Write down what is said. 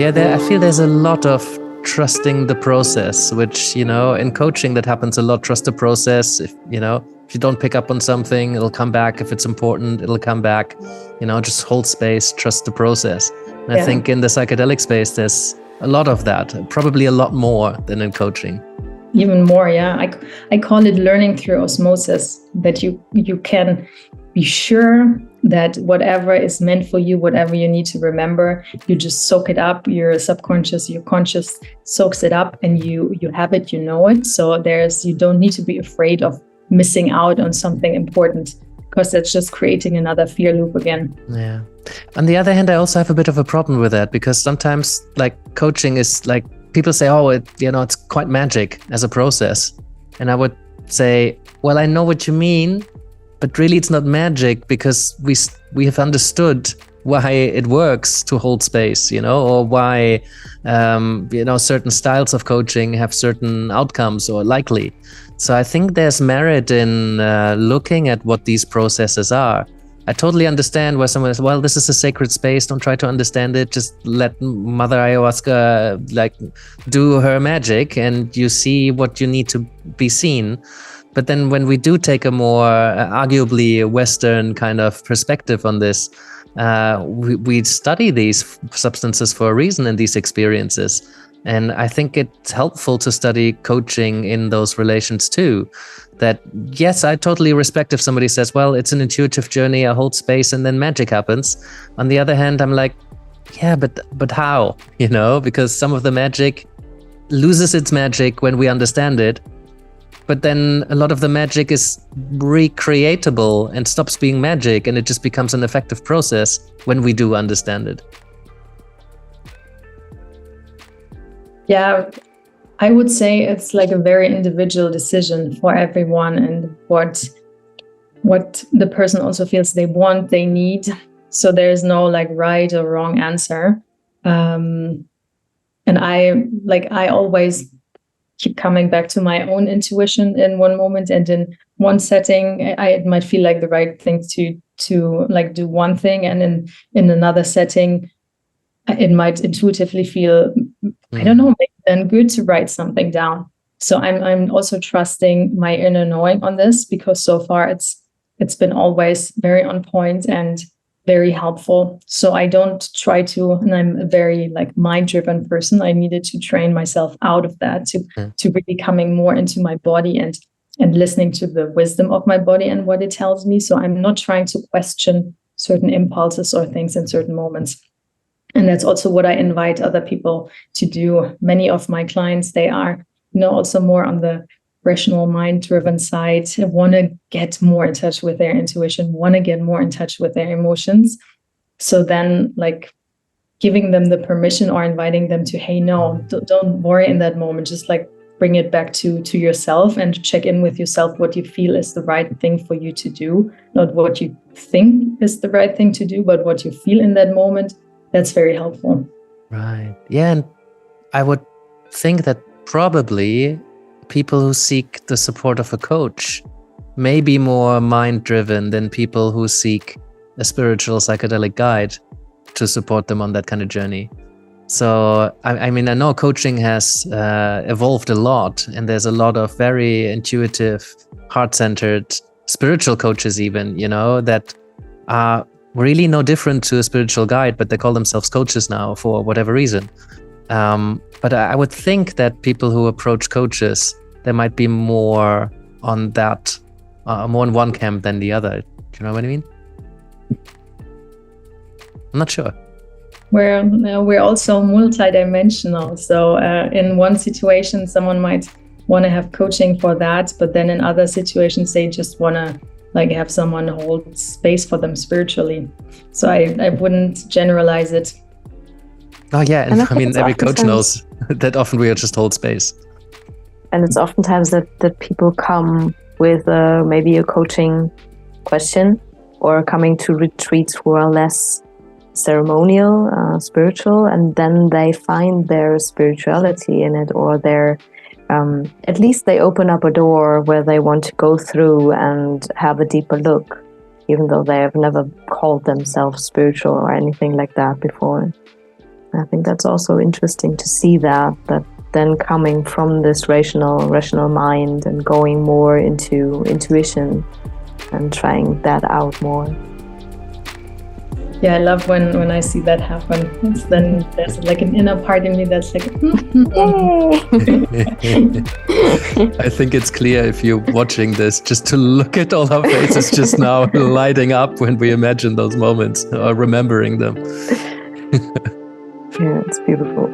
Yeah, I feel there's a lot of trusting the process, which, in coaching that happens a lot. Trust the process. If you don't pick up on something, it'll come back. If it's important, it'll come back. Just hold space, trust the process. And I think in the psychedelic space, there's a lot of that, probably a lot more than in coaching. Even more, yeah. I call it learning through osmosis, that you can be sure that whatever is meant for you, whatever you need to remember, you just soak it up. Your subconscious, your conscious soaks it up, and you have it, you know it. So you don't need to be afraid of missing out on something important, because that's just creating another fear loop again. Yeah. On the other hand, I also have a bit of a problem with that, because sometimes coaching is people say, oh, it's quite magic as a process. And I would say, well, I know what you mean, but really it's not magic, because we have understood why it works to hold space, or why, certain styles of coaching have certain outcomes or likely. So I think there's merit in looking at what these processes are. I totally understand why someone says, well, this is a sacred space. Don't try to understand it. Just let Mother Ayahuasca do her magic, and you see what you need to be seen. But then when we do take a more arguably Western kind of perspective on this, we study these substances for a reason in these experiences. And I think it's helpful to study coaching in those relations too. That, yes, I totally respect if somebody says, well, it's an intuitive journey, I hold space and then magic happens. On the other hand, I'm like, yeah, but how? Because some of the magic loses its magic when we understand it. But then a lot of the magic is recreatable and stops being magic, and it just becomes an effective process when we do understand it. Yeah, I would say it's a very individual decision for everyone, and what the person also feels they want, they need. So there's no right or wrong answer. And I always keep coming back to my own intuition in one moment, and in one setting, it might feel like the right thing to do one thing, and in another setting, it might intuitively feel, I don't know, maybe then good to write something down. So I'm also trusting my inner knowing on this, because so far it's been always very on point and very helpful. So I don't try to, and I'm a very mind-driven person. I needed to train myself out of that to really coming more into my body and listening to the wisdom of my body and what it tells me. So I'm not trying to question certain impulses or things in certain moments. And that's also what I invite other people to do. Many of my clients, they are, also more on the rational, mind-driven side, want to get more in touch with their intuition, want to get more in touch with their emotions. So then, giving them the permission or inviting them to, hey, no, don't worry in that moment. Just bring it back to yourself and check in with yourself what you feel is the right thing for you to do. Not what you think is the right thing to do, but what you feel in that moment. That's very helpful. Right. Yeah. And I would think that probably people who seek the support of a coach may be more mind-driven than people who seek a spiritual psychedelic guide to support them on that kind of journey. So, I know coaching has evolved a lot, and there's a lot of very intuitive, heart-centered, spiritual coaches even, that are really no different to a spiritual guide, but they call themselves coaches now for whatever reason. But I would think that people who approach coaches, they might be more on that, more in one camp than the other. Do you know what I mean? I'm not sure. We're also multidimensional. So in one situation, someone might want to have coaching for that, but then in other situations, they just want to have someone hold space for them spiritually. So I wouldn't generalize it. Oh yeah, and I mean every coach knows that often we just hold space. And it's oftentimes that people come with maybe a coaching question, or coming to retreats who are less ceremonial, spiritual, and then they find their spirituality in it, or their at least they open up a door where they want to go through and have a deeper look. even though they have never called themselves spiritual or anything like that before. I think that's also interesting to see that then coming from this rational mind and going more into intuition and trying that out more. Yeah, I love when I see that happen. Then there's like an inner part in me that's like, I think it's clear if you're watching this, just to look at all our faces just now lighting up when we imagine those moments or remembering them. Yeah, it's beautiful.